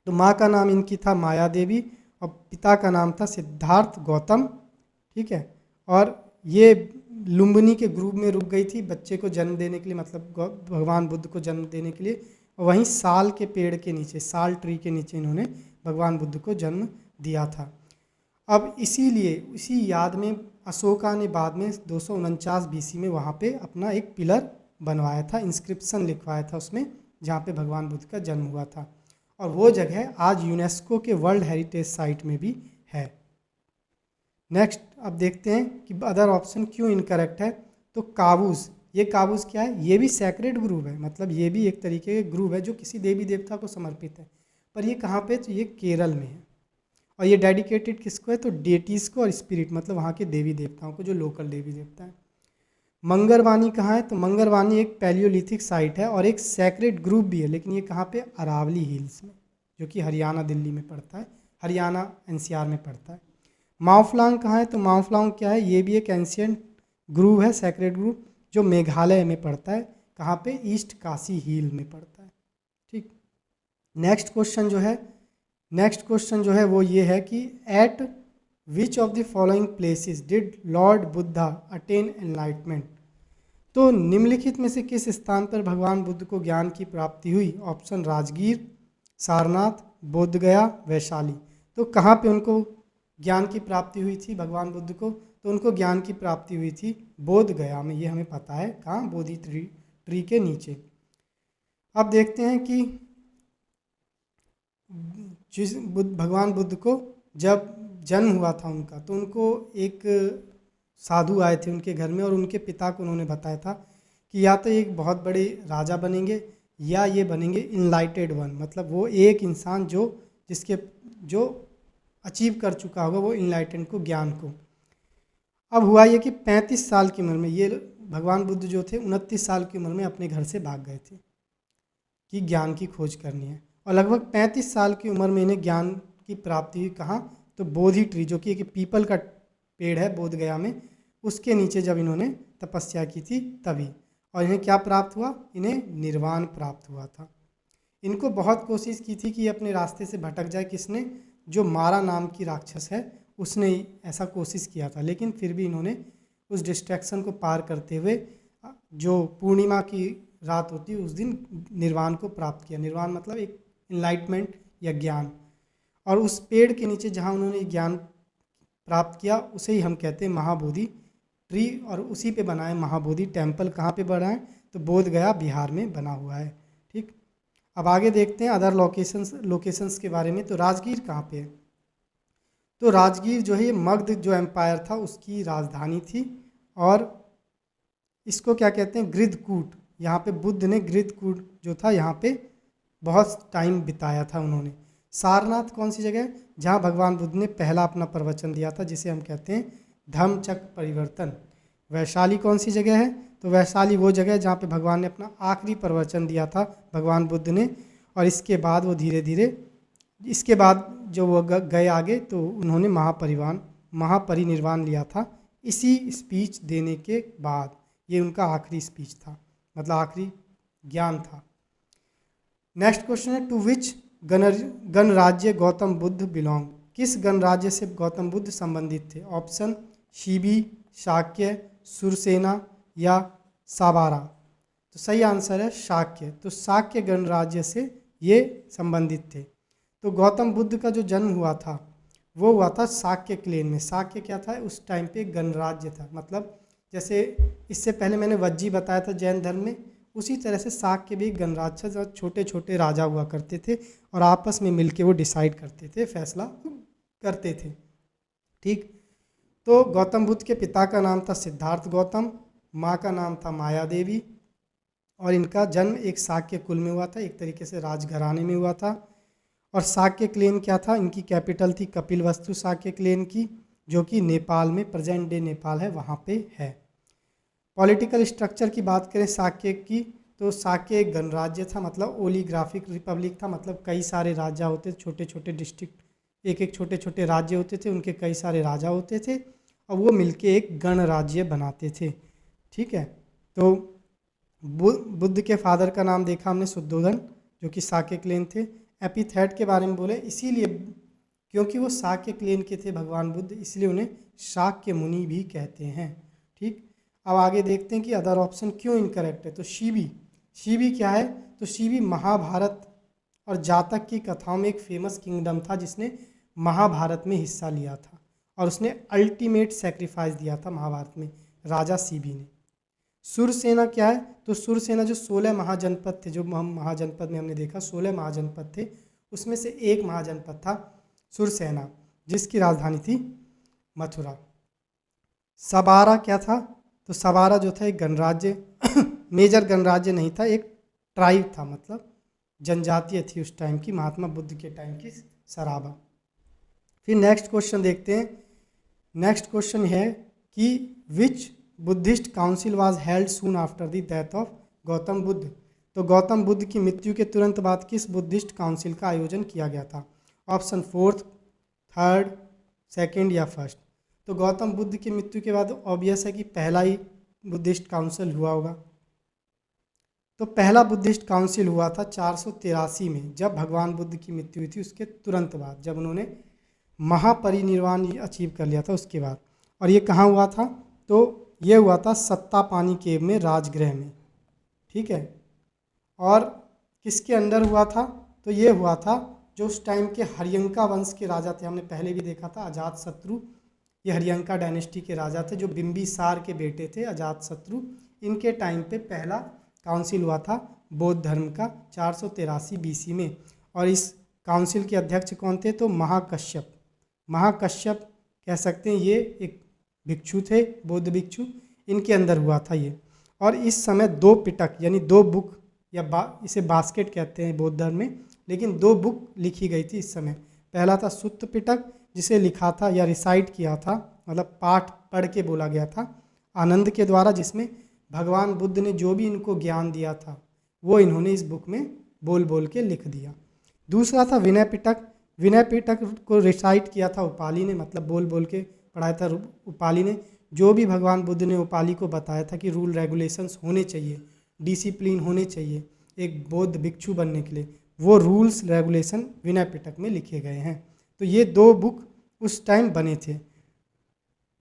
तो माँ का नाम इनकी था माया देवी और पिता का नाम था सिद्धार्थ गौतम। ठीक है, और ये लुम्बिनी के ग्रुप में रुक गई थी बच्चे को जन्म देने के लिए, मतलब भगवान बुद्ध को जन्म देने के लिए। और वहीं साल के पेड़ के नीचे, साल ट्री के नीचे इन्होंने भगवान बुद्ध को जन्म दिया था। अब इसीलिए इसी याद में अशोका ने बाद में 249 बीसी में वहाँ पे अपना एक पिलर बनवाया था, इंस्क्रिप्शन लिखवाया था उसमें, जहाँ पे भगवान बुद्ध का जन्म हुआ था। और वो जगह आज यूनेस्को के वर्ल्ड हेरिटेज साइट में भी है। नेक्स्ट अब देखते हैं कि अदर ऑप्शन क्यों इनकरेक्ट है। तो काबूस, ये काबूस क्या है? ये भी सैक्रेड ग्रुप है, मतलब ये भी एक तरीके के ग्रुप है जो किसी देवी देवता को समर्पित है। पर ये कहाँ पे? तो ये केरल में है। और ये डेडिकेटेड किसको है? तो डेटीज़ को और स्पिरिट, मतलब वहाँ के देवी देवताओं को, जो लोकल देवी देवता है। मंगरवानी कहाँ है? तो मंगरवानी एक पैलियोलिथिक साइट है और एक सैक्रेड ग्रुप भी है, लेकिन ये कहाँ पे? अरावली हिल्स में, जो कि हरियाणा दिल्ली में पड़ता है, हरियाणा एनसीआर में पड़ता है। माओफ्लांग कहाँ है? तो माओफ्लांग क्या है? ये भी एक एंशियंट ग्रुप है, सैक्रेड ग्रुप, जो मेघालय में पड़ता है। कहाँ पे? ईस्ट काशी हिल में पड़ता है। ठीक, नेक्स्ट क्वेश्चन जो है वो ये है कि eight which of the following places did Lord Buddha attain enlightenment. तो निम्नलिखित में से किस स्थान पर भगवान बुद्ध को ज्ञान की प्राप्ति हुई? ऑप्शन राजगीर, सारनाथ, बोधगया, वैशाली। तो कहाँ पे उनको ज्ञान की प्राप्ति हुई थी भगवान बुद्ध को? तो उनको ज्ञान की प्राप्ति हुई थी बोध गया में, ये हमें पता है। कहाँ? बोधि ट्री के नीचे। अब देखते हैं कि भगवान बुद्ध को जब जन्म हुआ था उनका, तो उनको एक साधु आए थे उनके घर में और उनके पिता को उन्होंने बताया था कि या तो एक बहुत बड़े राजा बनेंगे या ये बनेंगे इनलाइटेड वन, मतलब वो एक इंसान जो अचीव कर चुका होगा वो इनलाइटेंड को, ज्ञान को। अब हुआ ये कि 35 साल की उम्र में ये भगवान बुद्ध जो थे 29 साल की उम्र में अपने घर से भाग गए थे कि ज्ञान की खोज करनी है। और लगभग 35 साल की उम्र में इन्हें ज्ञान की प्राप्ति हुई। कहाँ? तो बोधि ट्री, जो कि एक पीपल का पेड़ है बोध गया में, उसके नीचे जब इन्होंने तपस्या की थी तभी। और इन्हें क्या प्राप्त हुआ? इन्हें निर्वाण प्राप्त हुआ था। इनको बहुत कोशिश की थी कि अपने रास्ते से भटक जाए। किसने? जो मारा नाम की राक्षस है उसने ही ऐसा कोशिश किया था, लेकिन फिर भी इन्होंने उस डिस्ट्रैक्शन को पार करते हुए जो पूर्णिमा की रात होती है उस दिन निर्वाण को प्राप्त किया। निर्वाण मतलब एक इनलाइटमेंट या ज्ञान। और उस पेड़ के नीचे जहाँ उन्होंने ज्ञान प्राप्त किया उसे ही हम कहते हैं महाबोधि ट्री, और उसी पे बना है महाबोधि टेम्पल। कहाँ पे बना है? तो बोध गया बिहार में बना हुआ है। ठीक, अब आगे देखते हैं अदर लोकेशंस के बारे में। तो राजगीर कहाँ पे है? तो राजगीर जो है ये मगध जो एम्पायर था उसकी राजधानी थी, और इसको क्या कहते हैं? गृद्धकूट। यहाँ पे बुद्ध ने गृद्धकूट जो था यहाँ पे बहुत टाइम बिताया था उन्होंने। सारनाथ कौन सी जगह है? जहाँ भगवान बुद्ध ने पहला अपना प्रवचन दिया था, जिसे हम कहते हैं धम्मचक्र परिवर्तन। वैशाली कौन सी जगह है? तो वैशाली वो जगह है जहाँ पे भगवान ने अपना आखिरी प्रवचन दिया था भगवान बुद्ध ने। और इसके बाद वो धीरे धीरे, इसके बाद जो वो गए आगे तो उन्होंने महापरिनिर्वाण लिया था। इसी स्पीच देने के बाद ये उनका आखिरी स्पीच था, मतलब आखिरी ज्ञान था। नेक्स्ट क्वेश्चन है टू विच गणराज्य गौतम बुद्ध बिलोंग? किस गणराज्य से गौतम बुद्ध संबंधित थे? ऑप्शन शिबी, शाक्य, सुरसेना या साबारा। तो सही आंसर है शाक्य। तो शाक्य गणराज्य से ये संबंधित थे। तो गौतम बुद्ध का जो जन्म हुआ था वो हुआ था शाक्य क्लेन में। शाक्य क्या था? उस टाइम पे गणराज्य था, मतलब जैसे इससे पहले मैंने वज्जी बताया था जैन धर्म में, उसी तरह से शाक्य भी गणराज्य था। छोटे छोटे राजा हुआ करते थे और आपस में मिलके वो डिसाइड करते थे, फैसला करते थे। ठीक, तो गौतम बुद्ध के पिता का नाम था सिद्धार्थ गौतम, माँ का नाम था माया देवी, और इनका जन्म एक शाक्य कुल में हुआ था, एक तरीके से राजघराने में हुआ था। और शाक्य क्लेन क्या था? इनकी कैपिटल थी कपिलवस्तु शाक्य क्लेन की, जो कि नेपाल में, प्रेजेंट डे नेपाल है, वहाँ पे है। पॉलिटिकल स्ट्रक्चर की बात करें शाक्य की, तो शाक्य एक गणराज्य था, मतलब ओलीग्राफिक रिपब्लिक था, मतलब कई सारे राजा होते, छोटे छोटे डिस्ट्रिक्ट, एक एक छोटे छोटे राज्य होते थे, उनके कई सारे राजा होते थे और वो मिलके एक गणराज्य बनाते थे। ठीक है, तो बुद्ध के फादर का नाम देखा हमने शुद्धोधन, जो कि शाक्य क्लेन थे। एपिथेट के बारे में बोले, इसीलिए क्योंकि वो शाक्य क्लेन के थे भगवान बुद्ध, इसलिए उन्हें शाक्य मुनि भी कहते हैं। ठीक, अब आगे देखते हैं कि अदर ऑप्शन क्यों इनकरेक्ट है। तो शिबी क्या है? तो शिबी महाभारत और जातक की कथाओं में एक फेमस किंगडम था जिसने महाभारत में हिस्सा लिया था और उसने अल्टीमेट सेक्रीफाइस दिया था महाभारत में, राजा शिबी ने। सुरसेना क्या है? तो सुरसेना जो 16 महाजनपद थे, जो हम महाजनपद में हमने देखा 16 महाजनपद थे, उसमें से एक महाजनपद था सुरसेना, जिसकी राजधानी थी मथुरा। सबारा क्या था? तो सबारा जो था एक गणराज्य मेजर गणराज्य नहीं था, एक ट्राइब था, मतलब जनजातीय थी उस टाइम की, महात्मा बुद्ध के टाइम की सराबा। फिर नेक्स्ट क्वेश्चन देखते हैं। नेक्स्ट क्वेश्चन है कि which Buddhist council was held soon after the death of Gautam Buddha? तो गौतम बुद्ध की मृत्यु के तुरंत बाद किस बुद्धिस्ट काउंसिल का आयोजन किया गया था? ऑप्शन 4th, 3rd, 2nd या 1st। तो गौतम बुद्ध की मृत्यु के बाद ऑब्वियस है कि पहला ही बुद्धिस्ट काउंसिल हुआ होगा। तो पहला बुद्धिस्ट काउंसिल हुआ था 483 में, जब भगवान बुद्ध की मृत्यु हुई थी उसके तुरंत बाद, जब उन्होंने महापरिनिर्वाण अचीव कर लिया था उसके बाद। और ये कहाँ हुआ था? तो ये हुआ था सत्तापानी केव में, राजगृह में। ठीक है, और किसके अंडर हुआ था? तो ये हुआ था जो उस टाइम के हरियंका वंश के राजा थे, हमने पहले भी देखा था अजातशत्रु, ये हरियंका डायनेस्टी के राजा थे जो बिंबिसार के बेटे थे अजातशत्रु। इनके टाइम पे पहला काउंसिल हुआ था बौद्ध धर्म का 483 BC में। और इस काउंसिल के अध्यक्ष कौन थे? तो महाकश्यप कह सकते हैं, ये एक भिक्षु थे, बौद्ध भिक्षु, इनके अंदर हुआ था ये। और इस समय 2 पिटक यानी 2 बुक या इसे बास्केट कहते हैं बौद्ध धर्म में, लेकिन 2 बुक लिखी गई थी इस समय। पहला था सुत्त पिटक, जिसे लिखा था या रिसाइट किया था, मतलब पाठ पढ़ के बोला गया था आनंद के द्वारा, जिसमें भगवान बुद्ध ने जो भी इनको ज्ञान दिया था वो इन्होंने इस बुक में बोल बोल के लिख दिया। दूसरा था विनय पिटक। विनय पिटक को रिसाइट किया था उपाली ने, मतलब बोल बोल के पढ़ाया था उपाली ने। जो भी भगवान बुद्ध ने उपाली को बताया था कि रूल रेगुलेशंस होने चाहिए, डिसिप्लिन होने चाहिए एक बौद्ध भिक्षु बनने के लिए, वो रूल्स रेगुलेशन विनय पिटक में लिखे गए हैं। तो ये 2 बुक उस टाइम बने थे।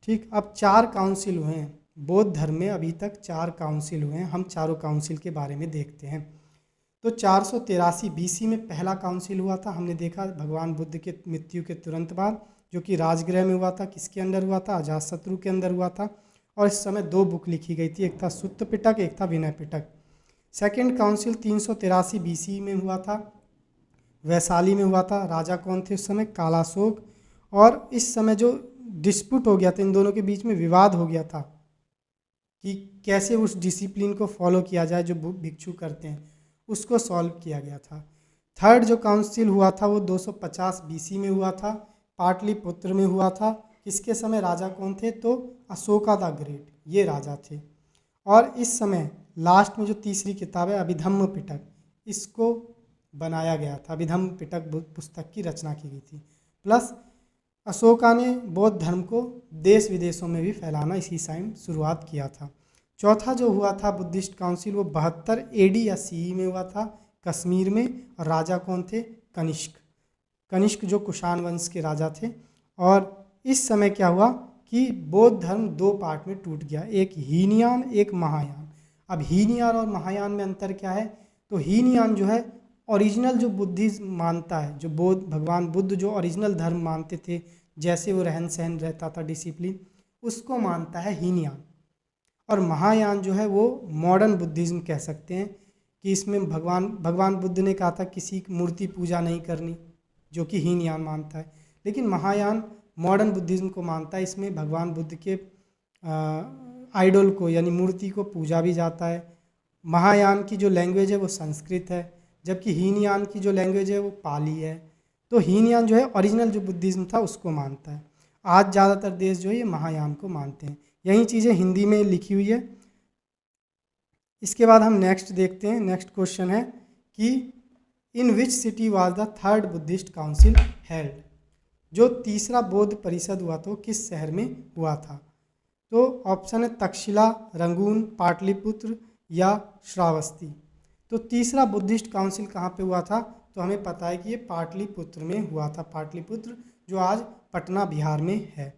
ठीक, अब 4 काउंसिल हुए हैं बौद्ध धर्म में, अभी तक 4 काउंसिल हुए हैं। हम चारों काउंसिल के बारे में देखते हैं। तो 483 बीसी में पहला काउंसिल हुआ था, हमने देखा भगवान बुद्ध के मृत्यु के तुरंत बाद, जो कि राजगृह में हुआ था। किसके अंदर हुआ था? अजातशत्रु के अंदर हुआ था। और इस समय 2 बुक लिखी गई थी, एक था सुत्त पिटक, एक था Vinaya Pitaka. Second council 383 BC में हुआ था, वैशाली में हुआ था। राजा कौन थे उस समय? कालाशोक। और इस समय जो डिस्प्यूट हो गया था, इन दोनों के बीच में विवाद हो गया था कि कैसे उस डिसिप्लिन को फॉलो किया जाए जो भिक्षु करते हैं, उसको सॉल्व किया गया था। थर्ड जो काउंसिल हुआ था वो 250 बीसी में हुआ था, पाटलिपुत्र में हुआ था। किसके समय? राजा कौन थे? तो अशोका द ग्रेट, ये राजा थे। और इस समय लास्ट में जो तीसरी किताब है अभिधम्म पिटक, इसको बनाया गया था। अभिधम्म पिटक पुस्तक की रचना की गई थी। प्लस अशोका ने बौद्ध धर्म को देश विदेशों में भी फैलाना इसी टाइम शुरुआत किया था। चौथा जो हुआ था बुद्धिस्ट काउंसिल वो 72 एडी या सीई में हुआ था, कश्मीर में। और राजा कौन थे? कनिष्क। कनिष्क जो कुषाण वंश के राजा थे। और इस समय क्या हुआ कि बौद्ध धर्म 2 पार्ट में टूट गया, एक हीनयान, एक महायान। अब हीनयान और महायान में अंतर क्या है? तो हीनयान जो है ओरिजिनल जो बुद्धिज्म मानता है, जो भगवान बुद्ध जो ओरिजिनल धर्म मानते थे, जैसे वो रहन सहन रहता था, डिसिप्लिन, उसको मानता है हीनयान। और महायान जो है वो मॉडर्न बुद्धिज्म कह सकते हैं, कि इसमें भगवान बुद्ध ने कहा था किसी की मूर्ति पूजा नहीं करनी, जो कि हीनयान मानता है। लेकिन महायान मॉडर्न बुद्धिज्म को मानता है, इसमें भगवान बुद्ध के आइडल को यानी मूर्ति को पूजा भी जाता है। महायान की जो लैंग्वेज है वो संस्कृत है, जबकि हीनयान की जो लैंग्वेज है वो पाली है। तो हीनयान जो है ओरिजिनल जो बुद्धिज्म था उसको मानता है। आज ज़्यादातर देश जो है ये महायान को मानते हैं। यही चीज़ें हिंदी में लिखी हुई है। इसके बाद हम नेक्स्ट देखते हैं। नेक्स्ट क्वेश्चन है कि in which city was the third Buddhist council held? जो तीसरा बौद्ध परिषद हुआ तो किस शहर में हुआ था? तो ऑप्शन है तक्षशिला, रंगून, पाटलिपुत्र या श्रावस्ती। तो तीसरा बुद्धिस्ट काउंसिल कहाँ पे हुआ था? तो हमें पता है कि ये पाटलिपुत्र में हुआ था। पाटलिपुत्र जो आज पटना बिहार में है।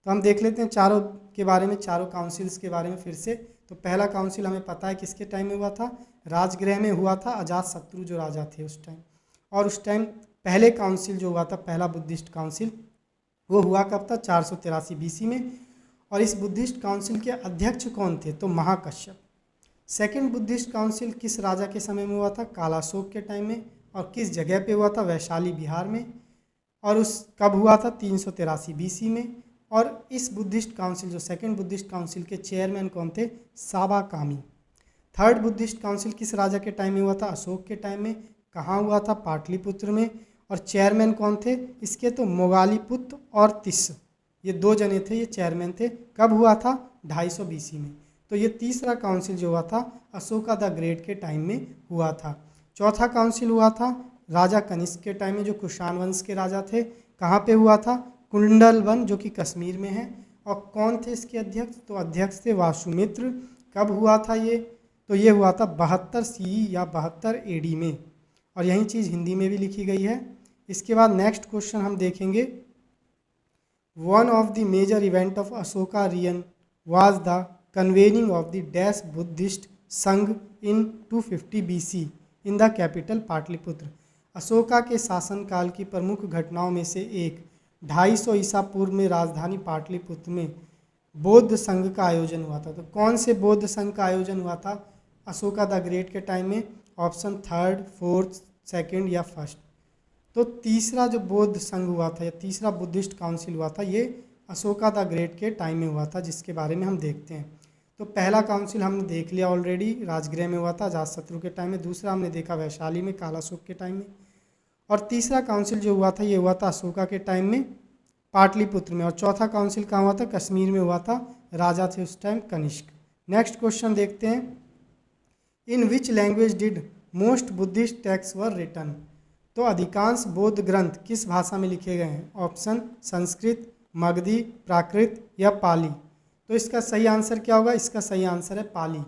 तो हम देख लेते हैं चारों के बारे में, चारों काउंसिल्स के बारे में फिर से। तो पहला काउंसिल हमें पता है किसके टाइम में हुआ था? राजगृह में हुआ था, अजातशत्रु जो राजा थे उस टाइम। और उस टाइम पहले काउंसिल जो हुआ था, पहला बुद्धिस्ट काउंसिल, वो हुआ कब था? 483 बीसी में। और इस बुद्धिस्ट काउंसिल के अध्यक्ष कौन थे? तो महाकश्यप। सेकेंड बुद्धिस्ट काउंसिल किस राजा के समय में हुआ था? कालाशोक के टाइम में। और किस जगह पे हुआ था? वैशाली बिहार में। और उस कब हुआ था? 383 बीसी में। और इस बुद्धिस्ट काउंसिल जो सेकेंड बुद्धिस्ट काउंसिल के चेयरमैन कौन थे? साबा कामी। थर्ड बुद्धिस्ट काउंसिल किस राजा के टाइम में हुआ था? अशोक के टाइम में। कहाँ हुआ था? पाटलिपुत्र में। और चेयरमैन कौन थे इसके? तो मोगालीपुत्र और तिस्स, ये 2 जने थे, ये चेयरमैन थे। कब हुआ था? 250 बीसी में। तो ये तीसरा काउंसिल जो हुआ था अशोका द ग्रेट के टाइम में हुआ था। चौथा काउंसिल हुआ था राजा कनिष्क के टाइम में, जो कुषाण वंश के राजा थे। कहाँ पे हुआ था? कुंडलवन, जो कि कश्मीर में है। और कौन थे इसके अध्यक्ष? तो अध्यक्ष थे वासुमित्र। कब हुआ था ये? तो ये हुआ था 72 सीई या 72 एडी में। और यही चीज़ हिंदी में भी लिखी गई है। इसके बाद नेक्स्ट क्वेश्चन हम देखेंगे। One of the major event of Ashoka reign was the convening of the dash Buddhist Sangha in 250 BC in the capital Pataliputra. Ashoka के शासनकाल की प्रमुख घटनाओं में से एक 250 ईसा पूर्व में राजधानी पाटलिपुत्र में बौद्ध संघ का आयोजन हुआ था। तो कौन से बौद्ध संघ का आयोजन हुआ था अशोका द ग्रेट के टाइम में? ऑप्शन थर्ड, फोर्थ, सेकंड या फर्स्ट। तो तीसरा जो बौद्ध संघ हुआ था या तीसरा बुद्धिस्ट काउंसिल हुआ था ये अशोका द ग्रेट के टाइम में हुआ था, जिसके बारे में हम देखते हैं। तो पहला काउंसिल हमने देख लिया ऑलरेडी, राजगृह में हुआ था अजातशत्रु के टाइम में। दूसरा हमने देखा वैशाली में कालाशोक के टाइम में। और तीसरा काउंसिल जो हुआ था ये हुआ था अशोका के टाइम में पाटलिपुत्र में। और चौथा काउंसिल कहाँ हुआ था? कश्मीर में हुआ था, राजा थे उस टाइम कनिष्क। नेक्स्ट क्वेश्चन देखते हैं। In which language did most Buddhist text were written? तो अधिकांश बौद्ध ग्रंथ किस भाषा में लिखे गए हैं? ऑप्शन संस्कृत, मगधी, प्राकृत या पाली। तो इसका सही आंसर क्या होगा? इसका सही आंसर है पाली।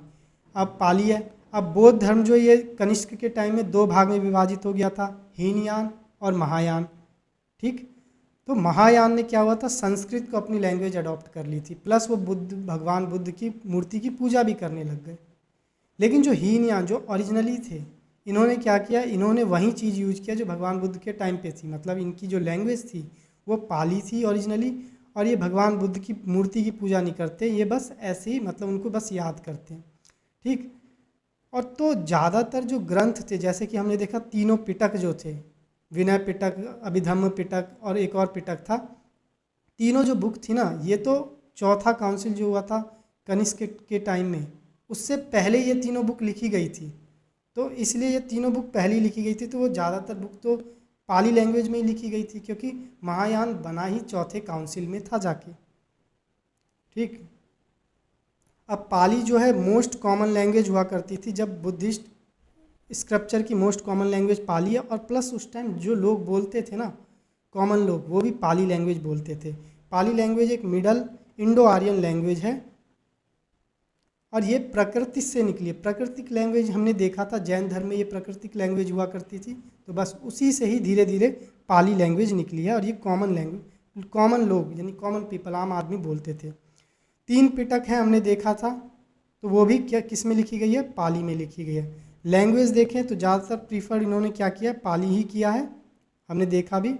अब पाली है। अब बौद्ध धर्म जो ये कनिष्क के टाइम में 2 भाग में विभाजित हो गया था, हीनयान और महायान। ठीक, तो महायान ने क्या हुआ था, संस्कृत को अपनी लैंग्वेज अडॉप्ट कर ली थी, प्लस वो भगवान बुद्ध की मूर्ति की पूजा भी करने लग गए। लेकिन जो हीनयान जो ओरिजिनली थे, इन्होंने क्या किया, इन्होंने वही चीज़ यूज किया जो भगवान बुद्ध के टाइम पे थी। मतलब इनकी जो लैंग्वेज थी वो पाली थी ओरिजिनली, और ये भगवान बुद्ध की मूर्ति की पूजा नहीं करते, ये बस ऐसे ही मतलब उनको बस याद करते हैं। ठीक, और तो ज़्यादातर जो ग्रंथ थे, जैसे कि हमने देखा तीनों पिटक जो थे, विनय पिटक, अभिधम्म पिटक और एक और पिटक था, तीनों जो बुक थी ना, ये तो चौथा काउंसिल जो हुआ था कनिष्क के टाइम में, उससे पहले ये तीनों बुक लिखी गई थी। तो इसलिए ये तीनों बुक पहले ही लिखी गई थी, तो वो ज़्यादातर बुक तो पाली लैंग्वेज में ही लिखी गई थी, क्योंकि महायान बना ही चौथे काउंसिल में था जाके। ठीक, अब पाली जो है मोस्ट कॉमन लैंग्वेज हुआ करती थी जब बुद्धिस्ट स्क्रिप्चर की मोस्ट कॉमन लैंग्वेज पाली है, और प्लस उस टाइम जो लोग बोलते थे ना, कॉमन लोग, वो भी पाली लैंग्वेज बोलते थे। पाली लैंग्वेज एक मिडल इंडो आर्यन लैंग्वेज है, और ये प्रकृति से निकली है। प्राकृतिक लैंग्वेज हमने देखा था जैन धर्म में ये प्राकृतिक लैंग्वेज हुआ करती थी, तो बस उसी से ही धीरे धीरे पाली लैंग्वेज निकली है, और ये कॉमन लैंग्वेज, कॉमन लोग यानी कॉमन पीपल, आम आदमी बोलते थे। 3 पिटक हैं हमने देखा था, तो वो भी क्या किस में लिखी गई है, पाली में लिखी गई है। लैंग्वेज देखें तो ज़्यादातर प्रीफर इन्होंने क्या किया, पाली ही किया है, हमने देखा भी।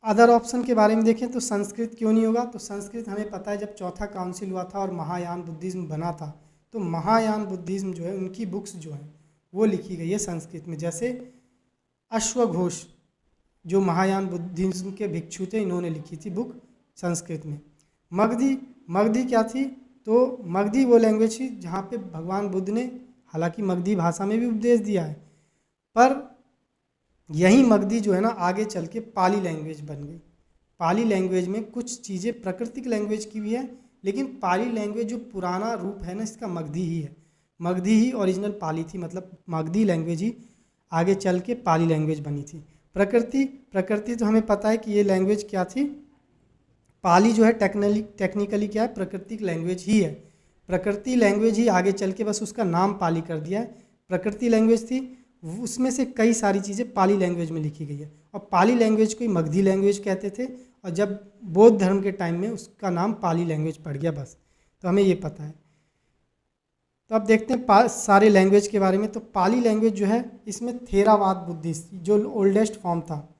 अदर ऑप्शन के बारे में देखें तो संस्कृत क्यों नहीं होगा, तो संस्कृत हमें पता है जब चौथा काउंसिल हुआ था और महायान बुद्धिज़्म बना था, तो महायान बुद्धिज़्म जो है उनकी बुक्स जो हैं वो लिखी गई है संस्कृत में। जैसे अश्वघोष जो महायान बुद्धिज़्म के भिक्षु थे, इन्होंने लिखी थी बुक संस्कृत में। मगधी क्या थी, तो मगधी वो लैंग्वेज थी जहाँ पे भगवान बुद्ध ने हालांकि मगधी भाषा में भी उपदेश दिया है, पर यही मगधी जो है ना आगे चल के पाली लैंग्वेज बन गई। पाली लैंग्वेज में कुछ चीज़ें प्राकृतिक लैंग्वेज की भी है, लेकिन पाली लैंग्वेज जो पुराना रूप है ना इसका मगधी ही है। मगधी ही ओरिजिनल पाली थी, मतलब मगधी लैंग्वेज ही आगे चल के पाली लैंग्वेज बनी थी। प्रकृति तो हमें पता है कि ये लैंग्वेज क्या थी, पाली जो है टेक्निकली क्या है, प्राकृतिक लैंग्वेज ही है। प्रकृति लैंग्वेज ही आगे चल के बस उसका नाम पाली कर दिया है। प्रकृति लैंग्वेज थी, उसमें से कई सारी चीज़ें पाली लैंग्वेज में लिखी गई है, और पाली लैंग्वेज को ही मगधी लैंग्वेज कहते थे, और जब बौद्ध धर्म के टाइम में उसका नाम पाली लैंग्वेज पड़ गया बस। तो हमें ये पता है। तो अब देखते हैं सारे लैंग्वेज के बारे में। तो पाली लैंग्वेज जो है इसमें थेरावाद बुद्धिस्ट जो ओल्डेस्ट फॉर्म था,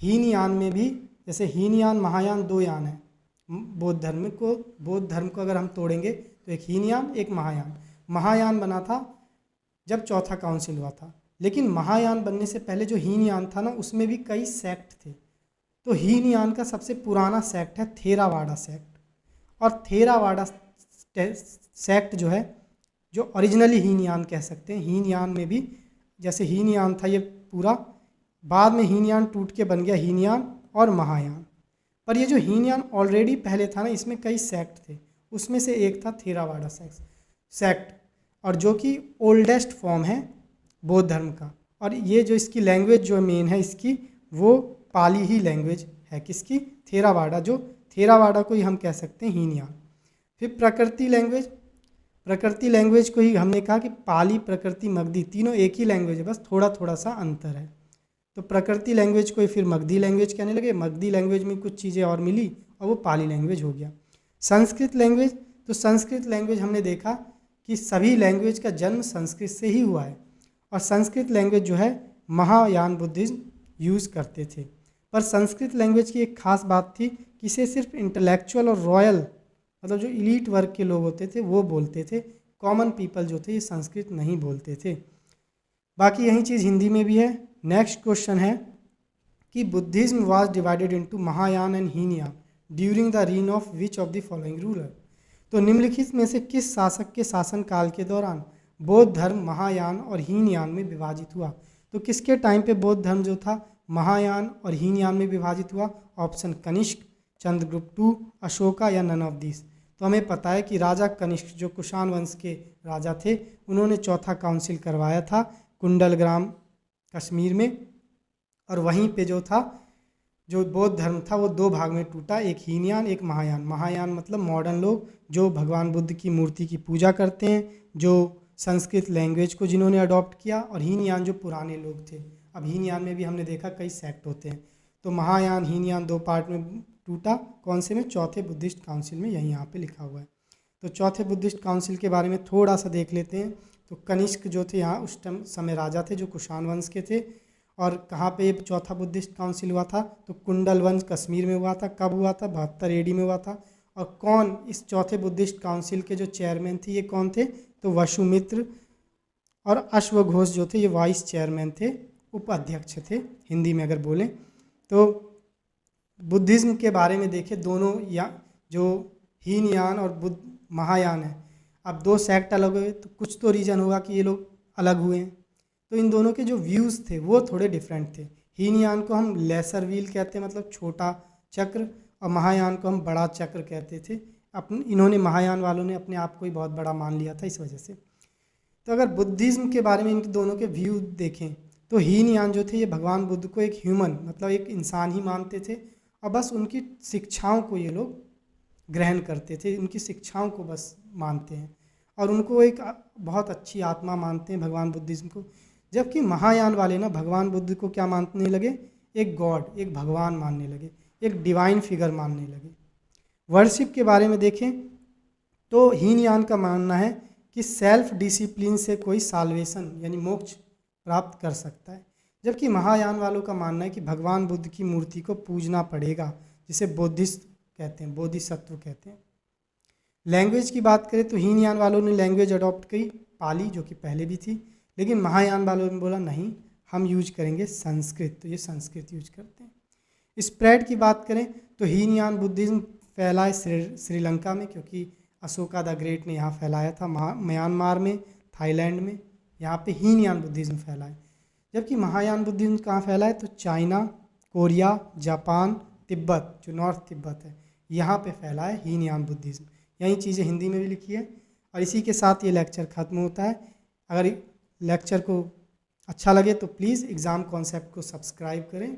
हीनयान में भी, जैसे हीनयान महायान 2 यान है बौद्ध धर्म को अगर हम तोड़ेंगे तो एक हीनयान एक महायान। महायान बना था जब चौथा काउंसिल हुआ था, लेकिन महायान बनने से पहले जो हीनयान था ना उसमें भी कई सेक्ट थे। तो हीनयान का सबसे पुराना सेक्ट है थेरावाड़ा सेक्ट, और थेरावाड़ा सेक्ट जो है जो ओरिजिनली हीनयान कह सकते हैं। हीनयान में भी जैसे हीनयान था ये पूरा, बाद में हीनयान टूट के बन गया हीनयान और महायान। पर ये जो हीनयान ऑलरेडी पहले था ना इसमें कई सेक्ट थे, उसमें से एक था थेरावाड़ा सेक्ट, और जो कि ओल्डेस्ट फॉर्म है बौद्ध धर्म का। और ये जो इसकी लैंग्वेज जो मेन है इसकी वो पाली ही लैंग्वेज है, किसकी, थेरावाड़ा, जो थेरावाड़ा को ही हम कह सकते हैं हीनयान। फिर प्रकृति लैंग्वेज को ही हमने कहा कि पाली प्रकृति मगधी तीनों एक ही लैंग्वेज है, बस थोड़ा थोड़ा सा अंतर है। तो प्रकृति लैंग्वेज को ही फिर मगधी लैंग्वेज कहने लगे, मगधी लैंग्वेज में कुछ चीज़ें और मिली और वो पाली लैंग्वेज हो गया। संस्कृत लैंग्वेज, तो संस्कृत लैंग्वेज हमने देखा कि सभी लैंग्वेज का जन्म संस्कृत से ही हुआ है, और संस्कृत लैंग्वेज जो है महायान बुद्धिज्म यूज़ करते थे। पर संस्कृत लैंग्वेज की एक खास बात थी कि इसे सिर्फ इंटेलेक्चुअल और रॉयल, मतलब जो इलीट वर्ग के लोग होते थे वो बोलते थे, कॉमन पीपल जो थे ये संस्कृत नहीं बोलते थे। बाकी यही चीज़ हिंदी में भी है। नेक्स्ट क्वेश्चन है कि Buddhism was divided into Mahayana and Hinayana during the reign of which of the following ruler. तो निम्नलिखित में से किस शासक के शासनकाल के दौरान बौद्ध धर्म महायान और हीनयान में विभाजित हुआ। तो किसके टाइम पे बौद्ध धर्म जो था महायान और हीनयान में विभाजित हुआ। ऑप्शन कनिष्क, चंद्रगुप्त II, अशोका या नन ऑफ दिस। तो हमें पता है कि राजा कनिष्क जो कुषाण वंश के राजा थे उन्होंने चौथा काउंसिल करवाया था कुंडलग्राम कश्मीर में, और वहीं पे जो था जो बौद्ध धर्म था वो दो भाग में टूटा, एक हीनयान एक महायान। महायान मतलब मॉडर्न लोग जो भगवान बुद्ध की मूर्ति की पूजा करते हैं, जो संस्कृत लैंग्वेज को जिन्होंने अडॉप्ट किया, और हीनयान जो पुराने लोग थे। अब हीनयान में भी हमने देखा कई सेक्ट होते हैं। तो महायान हीनयान दो पार्ट में टूटा। कौन से में? चौथे बुद्धिस्ट काउंसिल में, यही यहाँ पे लिखा हुआ है। तो चौथे बुद्धिस्ट काउंसिल के बारे में थोड़ा सा देख लेते हैं। तो कनिष्क जो थे यहाँ उस टाइम समय राजा थे जो कुषाण वंश के थे। और कहाँ पे ये चौथा बुद्धिस्ट काउंसिल हुआ था? तो कुंडल वंश कश्मीर में हुआ था। कब हुआ था? 72 AD में हुआ था। और कौन इस चौथे बुद्धिस्ट काउंसिल के जो चेयरमैन थे ये कौन थे? तो वसुमित्र और अश्वघोष जो थे ये वाइस चेयरमैन थे, उपाध्यक्ष थे हिंदी में अगर बोलें तो। बुद्धिज़्म के बारे में देखें, दोनों या जो हीनयान और बुद्ध महायान है, अब दो सेक्ट अलग हुए तो कुछ तो रीज़न होगा कि ये लोग अलग हुए हैं। तो इन दोनों के जो व्यूज़ थे वो थोड़े डिफरेंट थे। हीनयान को हम लेसर व्हील कहते हैं, मतलब छोटा चक्र, और महायान को हम बड़ा चक्र कहते थे। इन्होंने महायान वालों ने अपने आप को ही बहुत बड़ा मान लिया था इस वजह से। तो अगर बुद्धिज़्म के बारे में इन दोनों के व्यू देखें तो हीनयान जो थे ये भगवान बुद्ध को एक ह्यूमन मतलब एक इंसान ही मानते थे, और बस उनकी शिक्षाओं को ये लोग ग्रहण करते थे, उनकी शिक्षाओं को बस मानते हैं और उनको एक बहुत अच्छी आत्मा मानते हैं भगवान बुद्धिज़्म को। जबकि महायान वाले ना भगवान बुद्ध को क्या मानने लगे? एक गॉड, एक भगवान मानने लगे, एक डिवाइन फिगर मानने लगे। वर्शिप के बारे में देखें तो हीनयान का मानना है कि सेल्फ डिसिप्लिन से कोई साल्वेशन यानी मोक्ष प्राप्त कर सकता है, जबकि महायान वालों का मानना है कि भगवान बुद्ध की मूर्ति को पूजना पड़ेगा, जिसे बोधिस्ट कहते हैं, बोधिसत्व कहते हैं। लैंग्वेज की बात करें तो हीनयान वालों ने लैंग्वेज अडॉप्ट की पाली, जो कि पहले भी थी, लेकिन महायान वालों ने बोला नहीं, हम यूज करेंगे संस्कृत, तो ये संस्कृत यूज करते हैं। स्प्रेड की बात करें तो हीनयान बुद्धिज्म फैला है श्रीलंका में, क्योंकि अशोका द ग्रेट ने यहाँ फैलाया था। म्यांमार में, थाईलैंड में, यहाँ पे हीनयान बुद्धिज्म फैला है। जबकि महायान बुद्धिज्म कहाँ फैला है? तो चाइना, कोरिया, जापान, तिब्बत, जो नॉर्थ तिब्बत है, यहाँ पे फैला है हीनयान बुद्धिज्म। यही चीज़ें हिंदी में भी लिखी है। और इसी के साथ ये लेक्चर ख़त्म होता है। अगर लेक्चर को अच्छा लगे तो प्लीज़ एग्ज़ाम कॉन्सेप्ट को सब्सक्राइब करें।